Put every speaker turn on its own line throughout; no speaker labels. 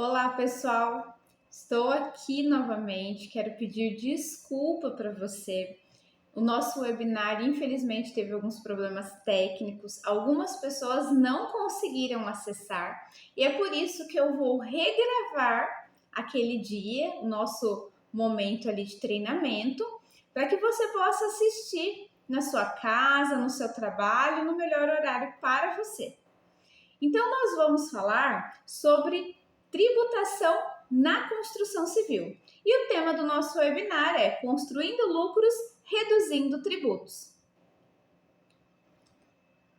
Olá, pessoal! Estou aqui novamente. Quero pedir desculpa para você. O nosso webinar, infelizmente, teve alguns problemas técnicos. Algumas pessoas não conseguiram acessar e é por isso que eu vou regravar aquele dia, o nosso momento ali de treinamento, para que você possa assistir na sua casa, no seu trabalho, no melhor horário para você. Então, nós vamos falar sobre tributação na construção civil. E o tema do nosso webinar é Construindo Lucros, Reduzindo Tributos.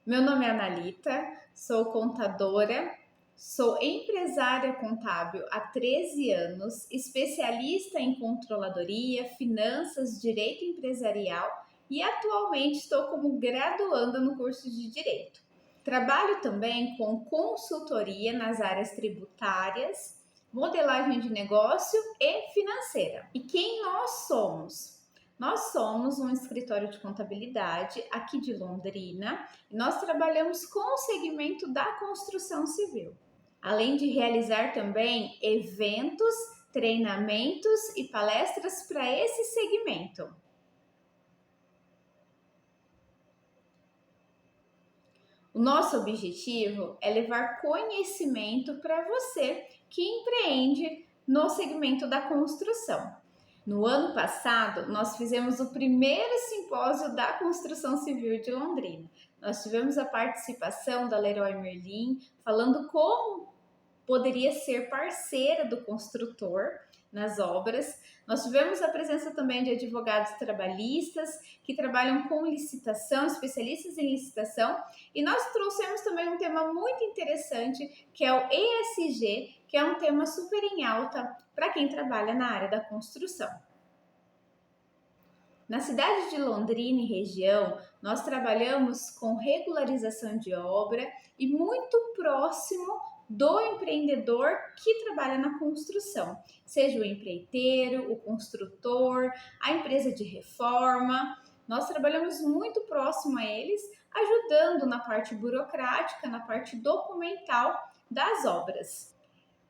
Meu nome é Analita, sou contadora, sou empresária contábil há 13 anos, especialista em controladoria, finanças, direito empresarial e atualmente estou como graduanda no curso de Direito. Trabalho também com consultoria nas áreas tributárias, modelagem de negócio e financeira. E quem nós somos? Nós somos um escritório de contabilidade aqui de Londrina e nós trabalhamos com o segmento da construção civil. Além de realizar também eventos, treinamentos e palestras para esse segmento. O nosso objetivo é levar conhecimento para você que empreende no segmento da construção. No ano passado, nós fizemos o primeiro simpósio da construção civil de Londrina. Nós tivemos a participação da Leroy Merlin, falando como poderia ser parceira do construtor nas obras. Nós tivemos a presença também de advogados trabalhistas que trabalham com licitação, especialistas em licitação, e nós trouxemos também um tema muito interessante, que é o ESG, que é um tema super em alta para quem trabalha na área da construção. Na cidade de Londrina e região, nós trabalhamos com regularização de obra e muito próximo do empreendedor que trabalha na construção, seja o empreiteiro, o construtor, a empresa de reforma. Nós trabalhamos muito próximo a eles, ajudando na parte burocrática, na parte documental das obras.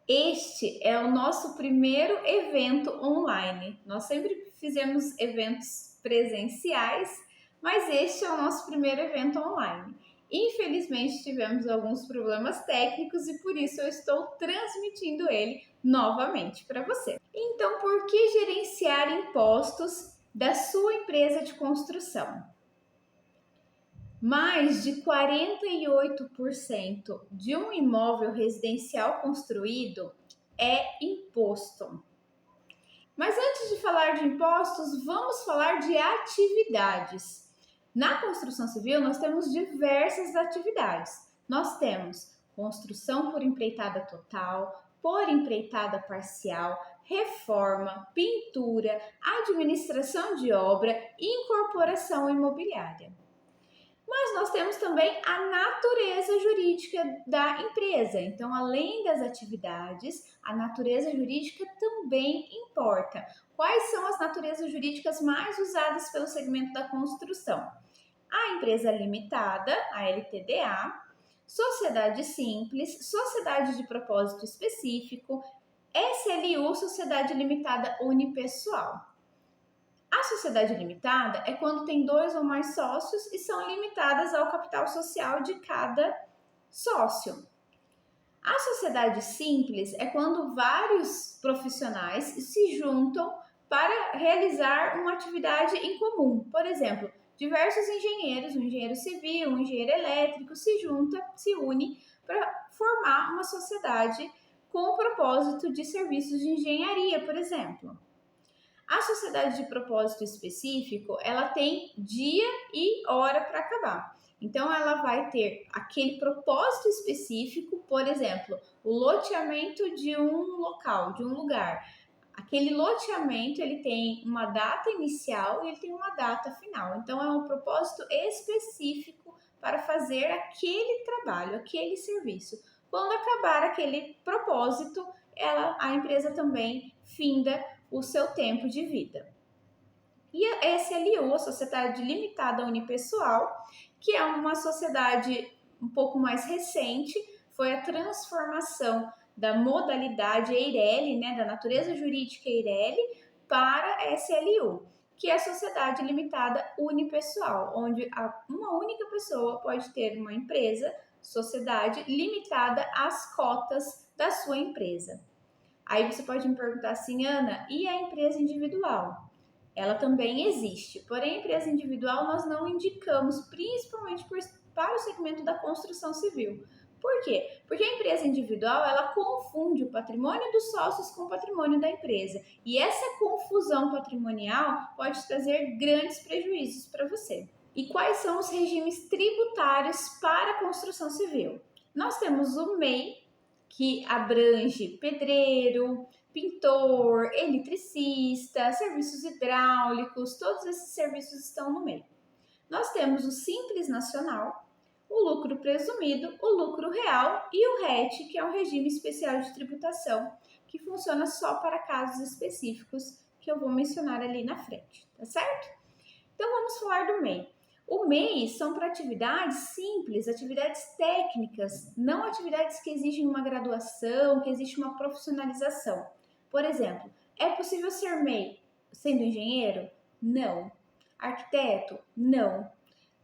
Este é o nosso primeiro evento online. Nós sempre fizemos eventos presenciais, mas este é o nosso primeiro evento online. Infelizmente tivemos alguns problemas técnicos e por isso eu estou transmitindo ele novamente para você. Então, por que gerenciar impostos da sua empresa de construção? Mais de 48% de um imóvel residencial construído é imposto. Mas antes de falar de impostos, vamos falar de atividades. Na construção civil, nós temos diversas atividades. Nós temos construção por empreitada total, por empreitada parcial, reforma, pintura, administração de obra e incorporação imobiliária. Mas nós temos também a natureza jurídica da empresa. Então, além das atividades, a natureza jurídica também importa. Quais são as naturezas jurídicas mais usadas pelo segmento da construção? A empresa limitada, a LTDA, sociedade simples, sociedade de propósito específico, SLU, sociedade limitada unipessoal. A sociedade limitada é quando tem 2 ou mais sócios e são limitadas ao capital social de cada sócio. A sociedade simples é quando vários profissionais se juntam para realizar uma atividade em comum. Por exemplo, diversos engenheiros, um engenheiro civil, um engenheiro elétrico se une para formar uma sociedade com o propósito de serviços de engenharia, por exemplo. A sociedade de propósito específico, ela tem dia e hora para acabar. Então, ela vai ter aquele propósito específico, por exemplo, o loteamento de um local, de um lugar. Aquele loteamento, ele tem uma data inicial e ele tem uma data final. Então, é um propósito específico para fazer aquele trabalho, aquele serviço. Quando acabar aquele propósito, a empresa também finda o seu tempo de vida. E a SLU, a Sociedade Limitada Unipessoal, que é uma sociedade um pouco mais recente, foi a transformação da modalidade EIRELI, né, da natureza jurídica EIRELI, para a SLU, que é a Sociedade Limitada Unipessoal, onde uma única pessoa pode ter uma empresa, sociedade, limitada às cotas da sua empresa. Aí você pode me perguntar assim, Ana, e a empresa individual? Ela também existe, porém a empresa individual nós não indicamos, principalmente para o segmento da construção civil. Por quê? Porque a empresa individual, ela confunde o patrimônio dos sócios com o patrimônio da empresa. E essa confusão patrimonial pode trazer grandes prejuízos para você. E quais são os regimes tributários para a construção civil? Nós temos o MEI, que abrange pedreiro, pintor, eletricista, serviços hidráulicos, todos esses serviços estão no MEI. Nós temos o Simples Nacional, o lucro presumido, o lucro real e o RET, que é um regime especial de tributação, que funciona só para casos específicos que eu vou mencionar ali na frente, tá certo? Então vamos falar do MEI. O MEI são para atividades simples, atividades técnicas, não atividades que exigem uma graduação, que existe uma profissionalização. Por exemplo, é possível ser MEI sendo engenheiro? Não. Arquiteto? Não.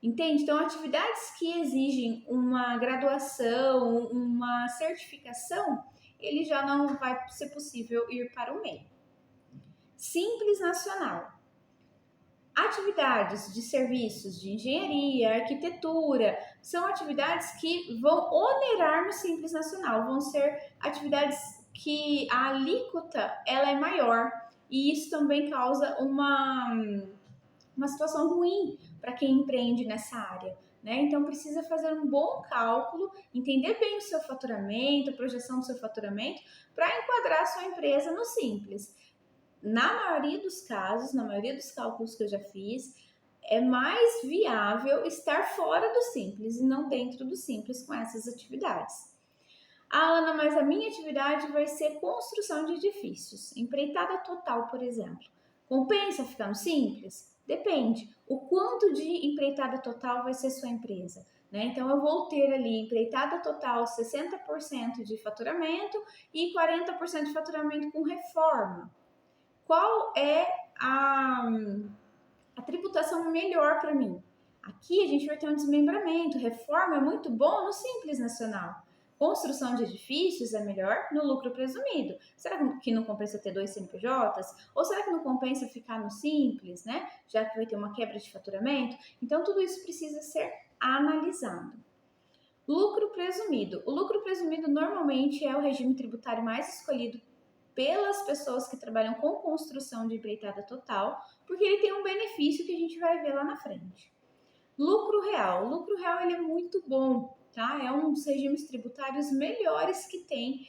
Entende? Então, atividades que exigem uma graduação, uma certificação, ele já não vai ser possível ir para o MEI. Simples Nacional. Atividades de serviços de engenharia, arquitetura, são atividades que vão onerar no Simples Nacional, vão ser atividades que a alíquota ela é maior e isso também causa uma situação ruim para quem empreende nessa área, né? Então precisa fazer um bom cálculo, entender bem o seu faturamento, a projeção do seu faturamento, para enquadrar a sua empresa no Simples. Na maioria dos casos, na maioria dos cálculos que eu já fiz, é mais viável estar fora do Simples e não dentro do Simples com essas atividades. Ah, Ana, mas a minha atividade vai ser construção de edifícios, empreitada total, por exemplo. Compensa ficar no Simples? Depende. O quanto de empreitada total vai ser sua empresa? Né? Então, eu vou ter ali empreitada total 60% de faturamento e 40% de faturamento com reforma. Qual é a tributação melhor para mim? Aqui a gente vai ter um desmembramento. Reforma é muito bom no Simples Nacional. Construção de edifícios é melhor no lucro presumido. Será que não compensa ter 2 CNPJs? Ou será que não compensa ficar no Simples, né? Já que vai ter uma quebra de faturamento? Então, tudo isso precisa ser analisado. Lucro presumido. O lucro presumido normalmente é o regime tributário mais escolhido pelas pessoas que trabalham com construção de empreitada total, porque ele tem um benefício que a gente vai ver lá na frente. Lucro real. O lucro real ele é muito bom, tá? É um dos regimes tributários melhores que tem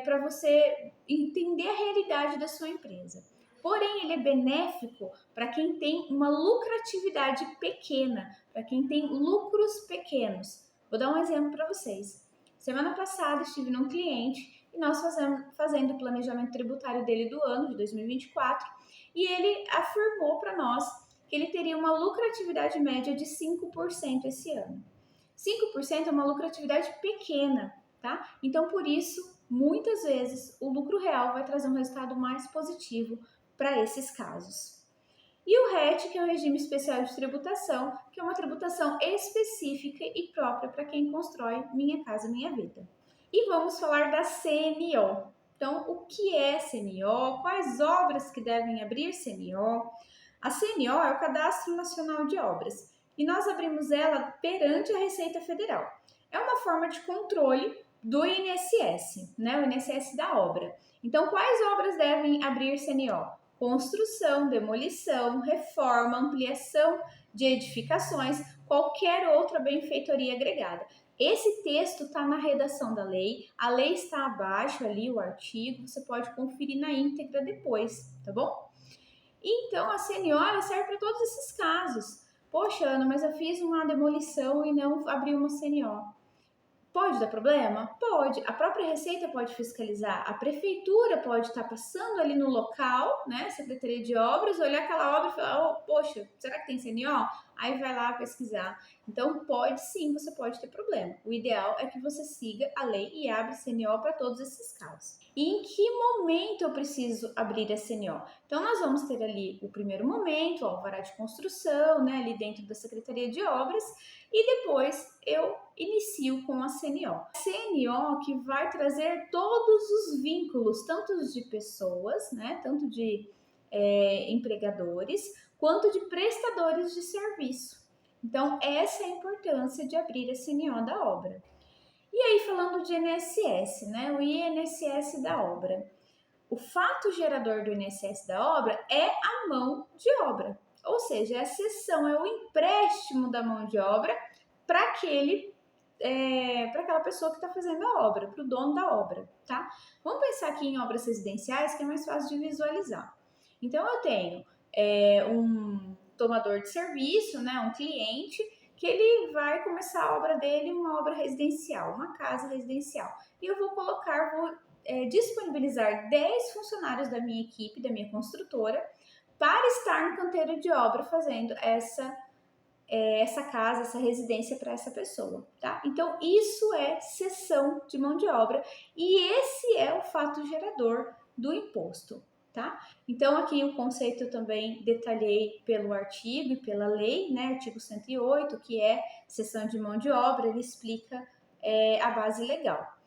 para você entender a realidade da sua empresa. Porém, ele é benéfico para quem tem uma lucratividade pequena, para quem tem lucros pequenos. Vou dar um exemplo para vocês. Semana passada estive num cliente e nós fazendo o planejamento tributário dele do ano de 2024 e ele afirmou para nós que ele teria uma lucratividade média de 5% esse ano. 5% é uma lucratividade pequena, tá? Então, por isso, muitas vezes, o lucro real vai trazer um resultado mais positivo para esses casos. E o RET, que é o regime especial de tributação, que é uma tributação específica e própria para quem constrói Minha Casa Minha Vida. E vamos falar da CMO. Então, o que é CMO? Quais obras que devem abrir CMO? A CMO é o Cadastro Nacional de Obras e nós abrimos ela perante a Receita Federal. É uma forma de controle do INSS, né? O INSS da obra. Então, quais obras devem abrir CMO? Construção, demolição, reforma, ampliação de edificações, qualquer outra benfeitoria agregada. Esse texto está na redação da lei, a lei está abaixo ali, o artigo, você pode conferir na íntegra depois, tá bom? Então, a CNO serve para todos esses casos. Poxa, Ana, mas eu fiz uma demolição e não abri uma CNO. Pode dar problema? Pode. A própria Receita pode fiscalizar. A prefeitura pode estar passando ali no local, né? Secretaria de Obras, olhar aquela obra e falar, oh, poxa, será que tem CNO? aí vai lá pesquisar. Então, pode sim, você pode ter problema. O ideal é que você siga a lei e abra CNO para todos esses casos. E em que momento eu preciso abrir a CNO? Então, nós vamos ter ali o primeiro momento, o alvará de construção, né, ali dentro da Secretaria de Obras, e depois eu inicio com a CNO. A CNO que vai trazer todos os vínculos, tanto de pessoas, né, tanto de empregadores, quanto de prestadores de serviço. Então, essa é a importância de abrir a CNO da obra. E aí, falando de INSS, né, o INSS da obra. O fato gerador do INSS da obra é a mão de obra, ou seja, é a cessão, é o empréstimo da mão de obra para para aquela pessoa que está fazendo a obra, para o dono da obra, tá? Vamos pensar aqui em obras residenciais, que é mais fácil de visualizar. Então, eu tenho um tomador de serviço, né, um cliente, que ele vai começar a obra dele, uma obra residencial, uma casa residencial. E eu vou disponibilizar 10 funcionários da minha equipe, da minha construtora, para estar no canteiro de obra fazendo essa casa, essa residência para essa pessoa, tá? Então, isso é cessão de mão de obra e esse é o fato gerador do imposto, tá? Então, aqui o conceito eu também detalhei pelo artigo e pela lei, né? Artigo 108, que é cessão de mão de obra, ele explica a base legal.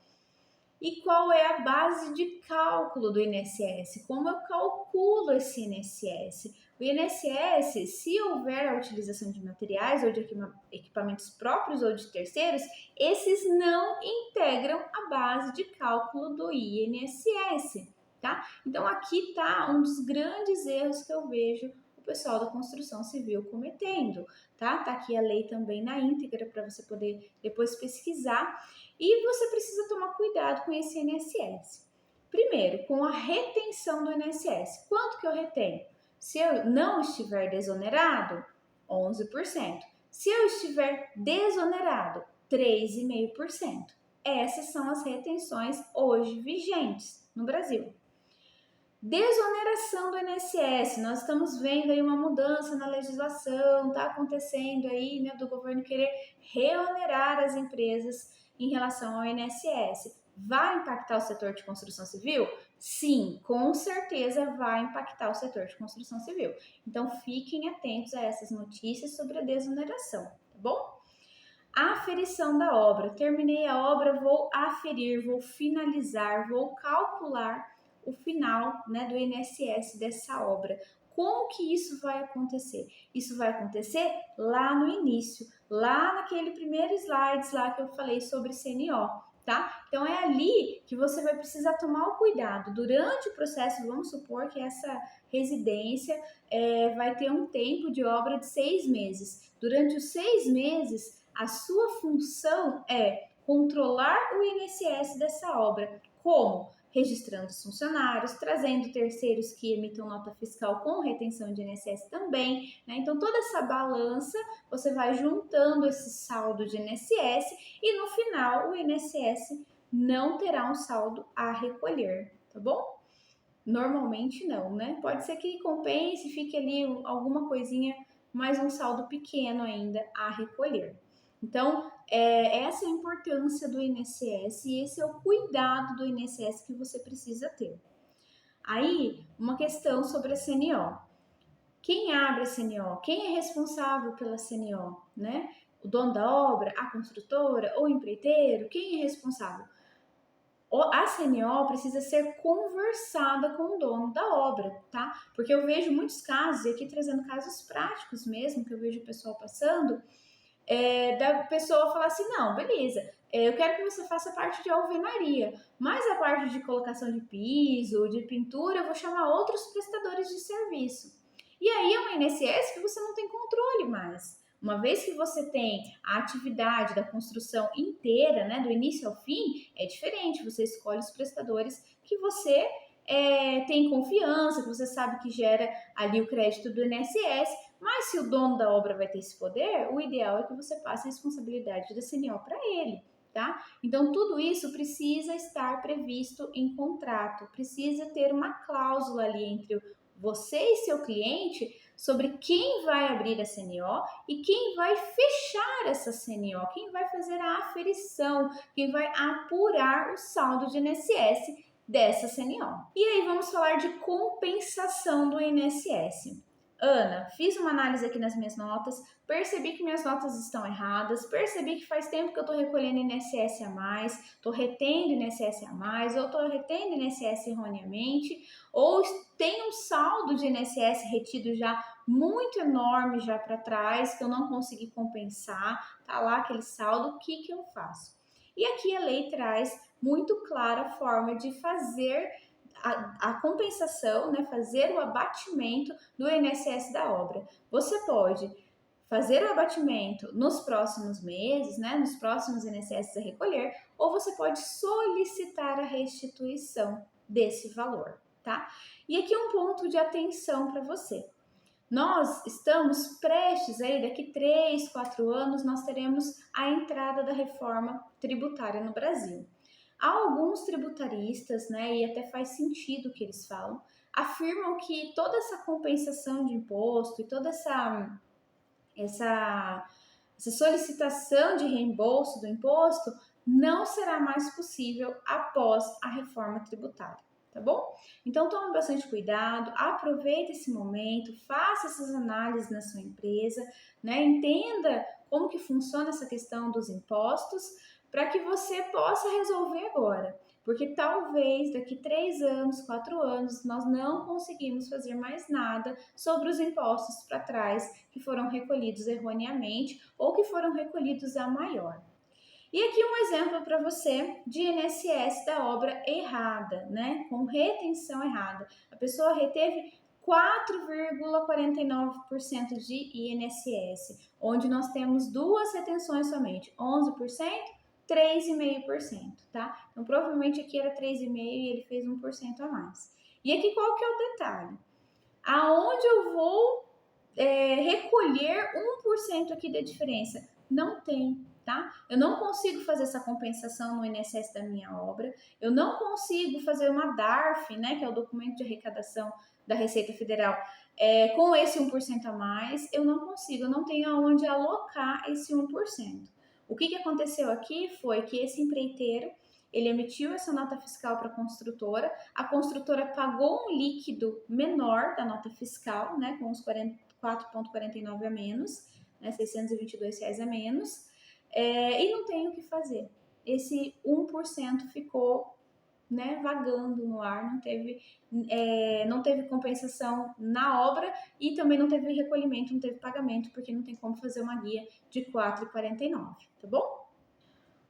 E qual é a base de cálculo do INSS? Como eu calculo esse INSS? O INSS, se houver a utilização de materiais ou de equipamentos próprios ou de terceiros, esses não integram a base de cálculo do INSS, tá? Então, aqui tá um dos grandes erros que eu vejo o pessoal da construção civil cometendo, tá? Tá aqui a lei também na íntegra para você poder depois pesquisar. E você precisa tomar cuidado com esse INSS. Primeiro, com a retenção do INSS. Quanto que eu retenho? Se eu não estiver desonerado, 11%. Se eu estiver desonerado, 3,5%. Essas são as retenções hoje vigentes no Brasil. Desoneração do INSS, nós estamos vendo aí uma mudança na legislação, está acontecendo aí, né, do governo querer reonerar as empresas em relação ao INSS. Vai impactar o setor de construção civil? Sim, com certeza vai impactar o setor de construção civil. Então, fiquem atentos a essas notícias sobre a desoneração, tá bom? Aferição da obra. Terminei a obra, vou aferir, vou finalizar, vou calcular o final, né, do INSS dessa obra. Como que isso vai acontecer? Isso vai acontecer lá no início, lá naquele primeiro slide lá que eu falei sobre CNO, tá? Então é ali que você vai precisar tomar o cuidado. Durante o processo, vamos supor que essa residência vai ter um tempo de obra de 6 meses. Durante os 6 meses, a sua função é controlar o INSS dessa obra. Como? Registrando os funcionários, trazendo terceiros que emitam nota fiscal com retenção de INSS também, né? Então, toda essa balança, você vai juntando esse saldo de INSS e no final o INSS não terá um saldo a recolher, tá bom? Normalmente não, né? Pode ser que compense, fique ali alguma coisinha, mais um saldo pequeno ainda a recolher. Então, essa é a importância do INSS e esse é o cuidado do INSS que você precisa ter. Aí, uma questão sobre a CNO. Quem abre a CNO? Quem é responsável pela CNO, né? O dono da obra, a construtora ou o empreiteiro? Quem é responsável? A CNO precisa ser conversada com o dono da obra, tá? Porque eu vejo muitos casos, e aqui trazendo casos práticos mesmo, que eu vejo o pessoal passando, da pessoa falar assim, não, beleza, eu quero que você faça parte de alvenaria, mas a parte de colocação de piso, de pintura, eu vou chamar outros prestadores de serviço. E aí é uma INSS que você não tem controle mais. Uma vez que você tem a atividade da construção inteira, né, do início ao fim, é diferente, você escolhe os prestadores que você tem confiança, que você sabe que gera ali o crédito do INSS, mas se o dono da obra vai ter esse poder, o ideal é que você passe a responsabilidade da CNO para ele, tá? Então, tudo isso precisa estar previsto em contrato, precisa ter uma cláusula ali entre você e seu cliente sobre quem vai abrir a CNO e quem vai fechar essa CNO, quem vai fazer a aferição, quem vai apurar o saldo de INSS dessa CNO. E aí vamos falar de compensação do INSS. Ana, fiz uma análise aqui nas minhas notas, percebi que minhas notas estão erradas, percebi que faz tempo que eu estou recolhendo INSS a mais, estou retendo INSS a mais, ou estou retendo INSS erroneamente, ou tem um saldo de INSS retido já muito enorme já para trás, que eu não consegui compensar, tá lá aquele saldo, o que eu faço? E aqui a lei traz muito clara a forma de fazer a compensação, né, fazer o abatimento do INSS da obra. Você pode fazer o abatimento nos próximos meses, né, nos próximos INSS a recolher, ou você pode solicitar a restituição desse valor, tá? E aqui um ponto de atenção para você. Nós estamos prestes aí, daqui 3, 4 anos, nós teremos a entrada da reforma tributária no Brasil. Há alguns tributaristas, né, e até faz sentido o que eles falam, afirmam que toda essa compensação de imposto e toda essa solicitação de reembolso do imposto não será mais possível após a reforma tributária, tá bom? Então tome bastante cuidado, aproveite esse momento, faça essas análises na sua empresa, né? Entenda como que funciona essa questão dos impostos para que você possa resolver agora. Porque talvez daqui 3 anos, 4 anos, nós não conseguimos fazer mais nada sobre os impostos para trás que foram recolhidos erroneamente ou que foram recolhidos a maior. E aqui um exemplo para você de INSS da obra errada, né? Com retenção errada. A pessoa reteve 4,49% de INSS, onde nós temos duas retenções somente, 11%, 3,5%, tá? Então, provavelmente aqui era 3,5% e ele fez 1% a mais. E aqui qual que é o detalhe? Aonde eu vou recolher 1% aqui da diferença? Não tem, tá? Eu não consigo fazer essa compensação no INSS da minha obra, eu não consigo fazer uma DARF, né, que é o documento de arrecadação da Receita Federal, com esse 1% a mais, eu não consigo, eu não tenho aonde alocar esse 1%. O que aconteceu aqui foi que esse empreiteiro, ele emitiu essa nota fiscal para a construtora pagou um líquido menor da nota fiscal, né, com os 4,49 a menos, né, R$ 622 a menos, e não tem o que fazer. Esse 1% ficou, né, vagando no ar, não teve compensação na obra e também não teve recolhimento, não teve pagamento, porque não tem como fazer uma guia de 4,49, tá bom?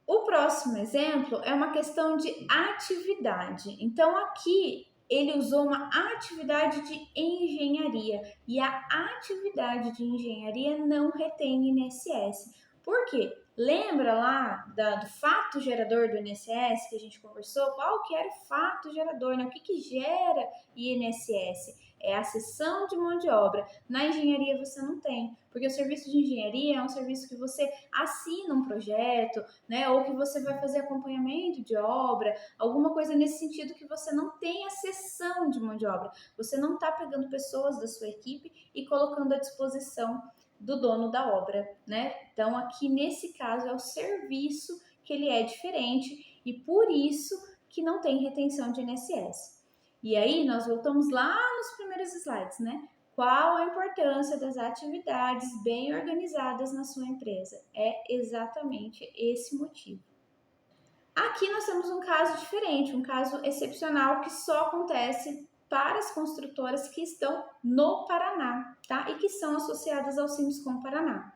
O próximo exemplo é uma questão de atividade. Então, aqui ele usou uma atividade de engenharia e a atividade de engenharia não retém INSS. Por quê? Lembra lá do fato gerador do INSS que a gente conversou? Qual que era o fato gerador, né? O que gera INSS? É a cessão de mão de obra. Na engenharia você não tem, porque o serviço de engenharia é um serviço que você assina um projeto, né? Ou que você vai fazer acompanhamento de obra, alguma coisa nesse sentido que você não tem a cessão de mão de obra. Você não está pegando pessoas da sua equipe e colocando à disposição do dono da obra, né? Então, aqui nesse caso é o serviço que ele é diferente e por isso que não tem retenção de INSS. E aí nós voltamos lá nos primeiros slides, né? Qual a importância das atividades bem organizadas na sua empresa? É exatamente esse motivo. Aqui nós temos um caso diferente, um caso excepcional que só acontece para as construtoras que estão no Paraná, tá? E que são associadas ao Sinduscom Paraná.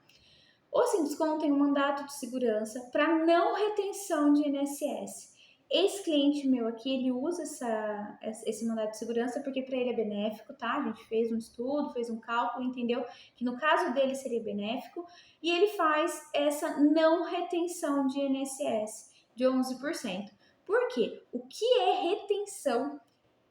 O Sinduscom tem um mandato de segurança para não retenção de INSS. Esse cliente meu aqui, ele usa esse mandato de segurança porque para ele é benéfico, tá? A gente fez um estudo, fez um cálculo, entendeu que no caso dele seria benéfico e ele faz essa não retenção de INSS de 11%. Por quê? O que é retenção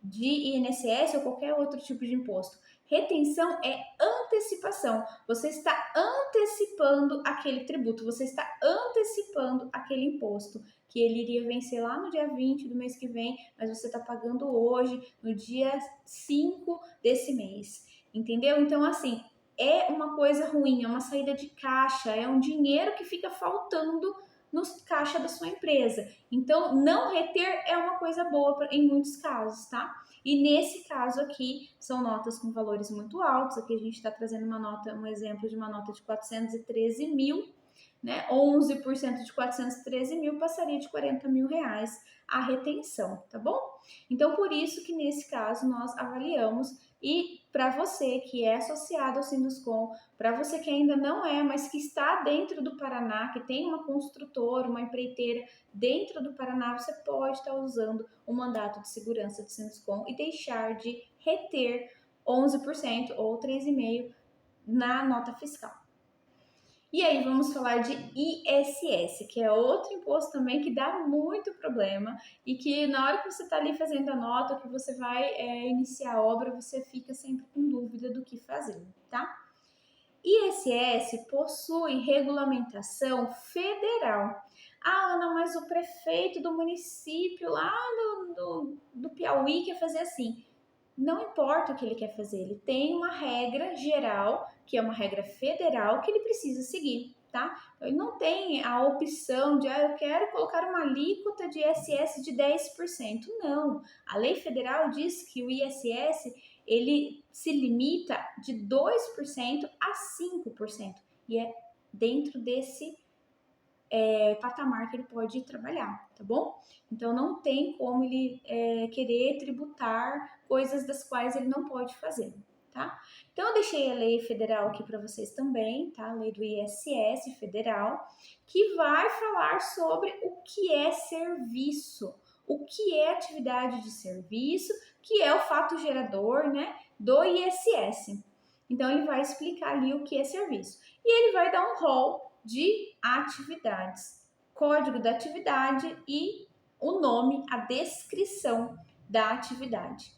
de INSS ou qualquer outro tipo de imposto? Retenção é antecipação. Você está antecipando aquele tributo, você está antecipando aquele imposto que ele iria vencer lá no dia 20 do mês que vem, mas você está pagando hoje, no dia 5 desse mês. entendeu? Então, assim, é uma coisa ruim, é uma saída de caixa, é um dinheiro que fica faltando no caixa da sua empresa. Então, não reter é uma coisa boa em muitos casos, tá? E nesse caso aqui, são notas com valores muito altos. Aqui a gente está trazendo uma nota, um exemplo de uma nota de 413 mil, né? 11% de 413 mil passaria de 40 mil reais a retenção, tá bom? Então, por isso que nesse caso nós avaliamos. E para você que é associado ao Sinduscon, para você que ainda não é, mas que está dentro do Paraná, que tem uma construtora, uma empreiteira dentro do Paraná, você pode estar usando o mandato de segurança do Sinduscon e deixar de reter 11% ou 3,5% na nota fiscal. E aí vamos falar de ISS, que é outro imposto também que dá muito problema e que na hora que você está ali fazendo a nota, que você vai iniciar a obra, você fica sempre com dúvida do que fazer, tá? ISS possui regulamentação federal. Ah, Ana, mas o prefeito do município lá do Piauí quer fazer assim. Não importa o que ele quer fazer, ele tem uma regra geral, que é uma regra federal, que ele precisa seguir, tá? Ele não tem a opção de, eu quero colocar uma alíquota de ISS de 10%. Não, a lei federal diz que o ISS, ele se limita de 2% a 5%, e é dentro desse patamar que ele pode trabalhar, tá bom? Então não tem como ele querer tributar coisas das quais ele não pode fazer, tá? Então eu deixei a lei federal aqui para vocês também, tá? A lei do ISS federal, que vai falar sobre o que é serviço, o que é atividade de serviço, que é o fato gerador, né, do ISS. Então ele vai explicar ali o que é serviço. E ele vai dar um rol de atividades, código da atividade e o nome, a descrição da atividade.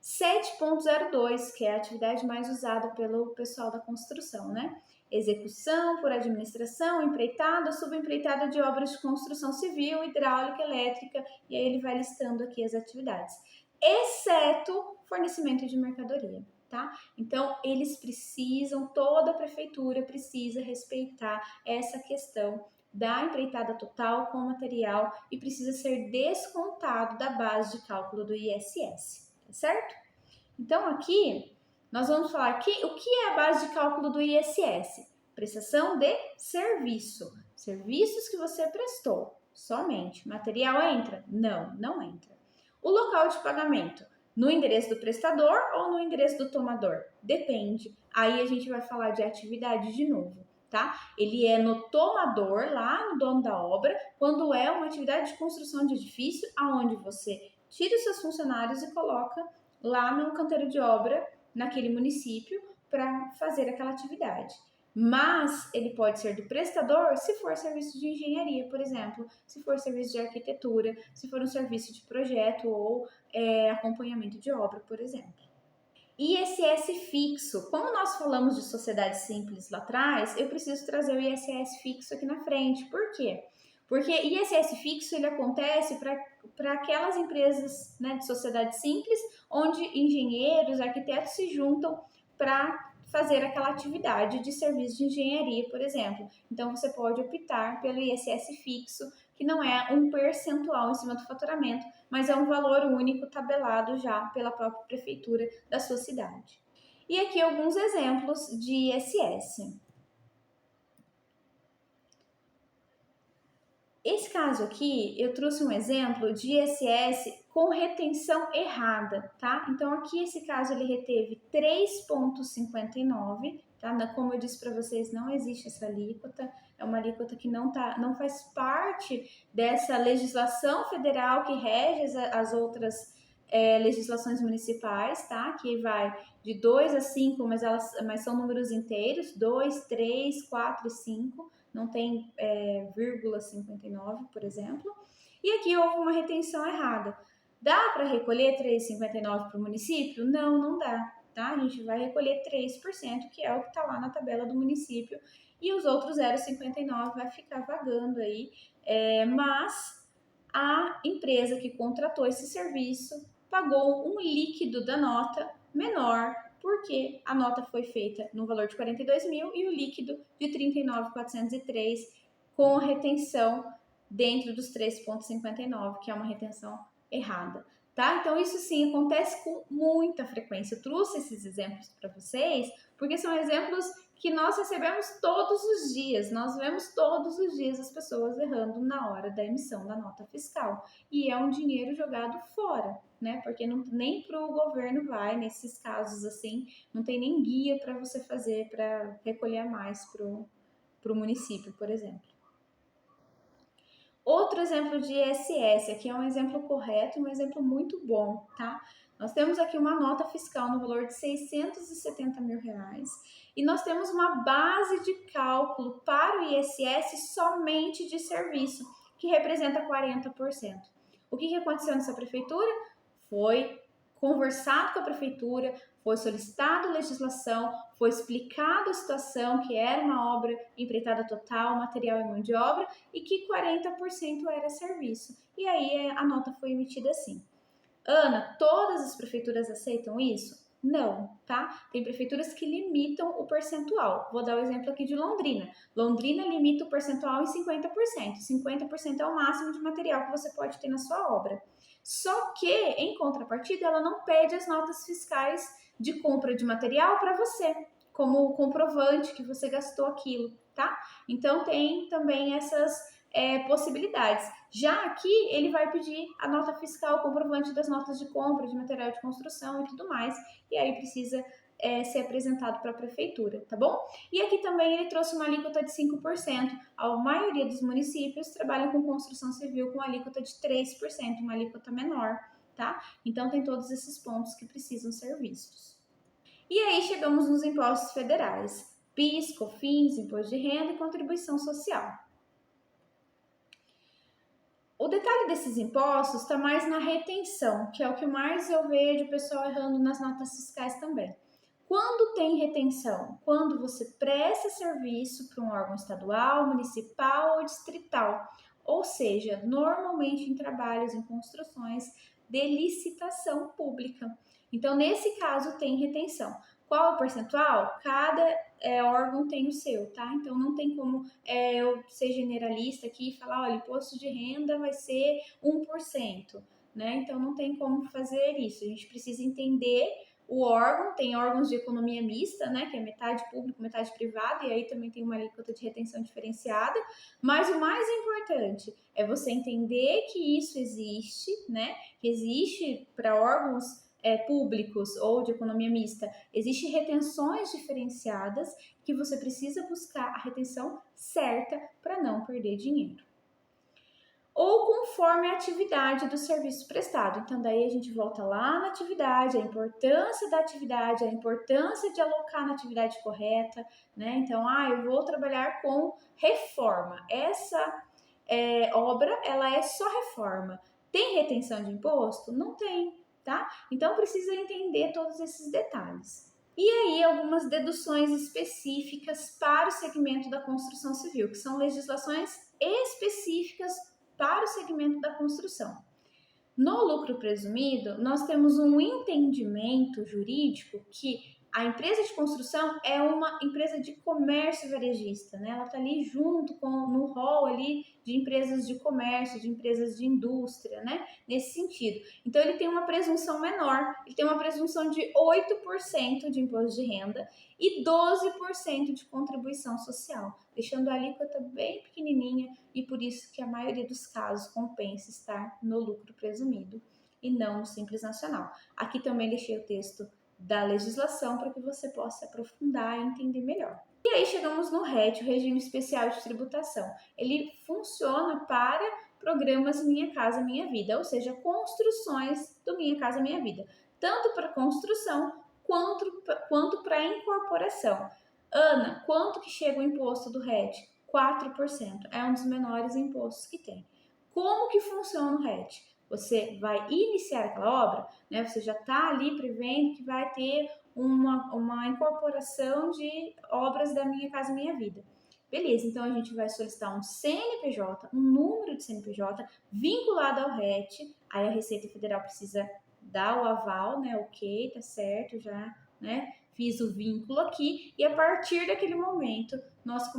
7.02, que é a atividade mais usada pelo pessoal da construção, né? Execução por administração, empreitada, subempreitada de obras de construção civil, hidráulica, elétrica, e aí ele vai listando aqui as atividades, exceto fornecimento de mercadoria. Tá? Então, eles precisam, toda a prefeitura precisa respeitar essa questão da empreitada total com material e precisa ser descontado da base de cálculo do ISS, tá certo? Então, aqui, nós vamos falar o que é a base de cálculo do ISS? Prestação de serviço. Serviços que você prestou, somente. Material entra? Não, não entra. O local de pagamento. No endereço do prestador ou no endereço do tomador? Depende. Aí a gente vai falar de atividade de novo, tá? Ele é no tomador, lá no dono da obra, quando é uma atividade de construção de edifício, aonde você tira os seus funcionários e coloca lá no canteiro de obra, naquele município, para fazer aquela atividade. Mas ele pode ser do prestador se for serviço de engenharia, por exemplo, se for serviço de arquitetura, se for um serviço de projeto ou acompanhamento de obra, por exemplo. ISS fixo. Como nós falamos de sociedade simples lá atrás, eu preciso trazer o ISS fixo aqui na frente. Por quê? Porque ISS fixo ele acontece para aquelas empresas, né, de sociedade simples, onde engenheiros, arquitetos se juntam para fazer aquela atividade de serviço de engenharia, por exemplo. Então, você pode optar pelo ISS fixo, que não é um percentual em cima do faturamento, mas é um valor único tabelado já pela própria prefeitura da sua cidade. E aqui alguns exemplos de ISS. Esse caso aqui, eu trouxe um exemplo de ISS com retenção errada, tá? Então, aqui esse caso ele reteve 3,59, tá? Como eu disse para vocês, não existe essa alíquota, é uma alíquota que não faz parte dessa legislação federal que rege as outras legislações municipais, tá? Que vai de 2 a 5, mas são números inteiros, 2, 3, 4 e 5, não tem vírgula 59, por exemplo. E aqui houve uma retenção errada. Dá para recolher 3,59 para o município? Não, não dá, tá? A gente vai recolher 3%, que é o que está lá na tabela do município, e os outros 0,59 vai ficar vagando aí, mas a empresa que contratou esse serviço pagou um líquido da nota menor porque a nota foi feita no valor de 42 mil e o líquido de 39.403 com a retenção dentro dos 3,59, que é uma retenção errada. Tá? Então, isso sim acontece com muita frequência. Eu trouxe esses exemplos para vocês, porque são exemplos que nós recebemos todos os dias. Nós vemos todos os dias as pessoas errando na hora da emissão da nota fiscal. E é um dinheiro jogado fora, né? Porque nem para o governo vai, nesses casos assim, não tem nem guia para você fazer para recolher mais para o município, por exemplo. Outro exemplo de ISS, aqui é um exemplo correto e um exemplo muito bom, tá? Nós temos aqui uma nota fiscal no valor de 670 mil reais e nós temos uma base de cálculo para o ISS somente de serviço, que representa 40%. O que aconteceu nessa prefeitura? Foi conversado com a prefeitura, foi solicitada legislação, foi explicado a situação, que era uma obra empreitada total, material e mão de obra, e que 40% era serviço. E aí a nota foi emitida assim. Ana, todas as prefeituras aceitam isso? Não, tá? Tem prefeituras que limitam o percentual. Vou dar o exemplo aqui de Londrina. Londrina limita o percentual em 50%. 50% é o máximo de material que você pode ter na sua obra. Só que, em contrapartida, ela não pede as notas fiscais de compra de material para você, como o comprovante que você gastou aquilo, tá? Então, tem também essas possibilidades. Já aqui, ele vai pedir a nota fiscal, o comprovante das notas de compra de material de construção e tudo mais, e aí precisa ser apresentado para a prefeitura, tá bom? E aqui também ele trouxe uma alíquota de 5%. A maioria dos municípios trabalham com construção civil com alíquota de 3%, uma alíquota menor, tá? Então tem todos esses pontos que precisam ser vistos. E aí chegamos nos impostos federais: PIS, COFINS, imposto de renda e contribuição social. O detalhe desses impostos está mais na retenção, que é o que mais eu vejo o pessoal errando nas notas fiscais também. Quando tem retenção? Quando você presta serviço para um órgão estadual, municipal ou distrital, ou seja, normalmente em trabalhos, em construções de licitação pública. Então, nesse caso, tem retenção. Qual é o percentual? Cada órgão tem o seu, tá? Então, não tem como eu ser generalista aqui e falar, olha, imposto de renda vai ser 1%, né? Então, não tem como fazer isso. A gente precisa entender o órgão, tem órgãos de economia mista, né, que é metade público, metade privado, e aí também tem uma alíquota de retenção diferenciada, mas o mais importante é você entender que isso existe, né, que existe para órgãos públicos ou de economia mista, existem retenções diferenciadas que você precisa buscar a retenção certa para não perder dinheiro. Ou conforme a atividade do serviço prestado. Então, daí a gente volta lá na atividade, a importância da atividade, a importância de alocar na atividade correta, né? Então, eu vou trabalhar com reforma. Essa obra, ela é só reforma. Tem retenção de imposto? Não tem, tá? Então, precisa entender todos esses detalhes. E aí, algumas deduções específicas para o segmento da construção civil, que são legislações específicas para o segmento da construção. No lucro presumido, nós temos um entendimento jurídico que a empresa de construção é uma empresa de comércio varejista, né? Ela está ali junto no rol ali de empresas de comércio, de empresas de indústria, né? Nesse sentido. Então, ele tem uma presunção menor, ele tem uma presunção de 8% de imposto de renda e 12% de contribuição social, deixando a alíquota bem pequenininha e por isso que a maioria dos casos compensa estar no lucro presumido e não no Simples Nacional. Aqui também deixei o texto da legislação para que você possa aprofundar e entender melhor. E aí chegamos no RET, o Regime Especial de Tributação. Ele funciona para programas Minha Casa Minha Vida, ou seja, construções do Minha Casa Minha Vida, tanto para construção quanto para incorporação. Ana, quanto que chega o imposto do RET? 4%. É um dos menores impostos que tem. Como que funciona o RET? Você vai iniciar aquela obra, né? Você já está ali prevendo que vai ter uma incorporação de obras da Minha Casa Minha Vida. Beleza, então a gente vai solicitar um CNPJ, um número de CNPJ vinculado ao RET. Aí a Receita Federal precisa dar o aval, né? Ok, tá certo, já né? Fiz o vínculo aqui e a partir daquele momento nós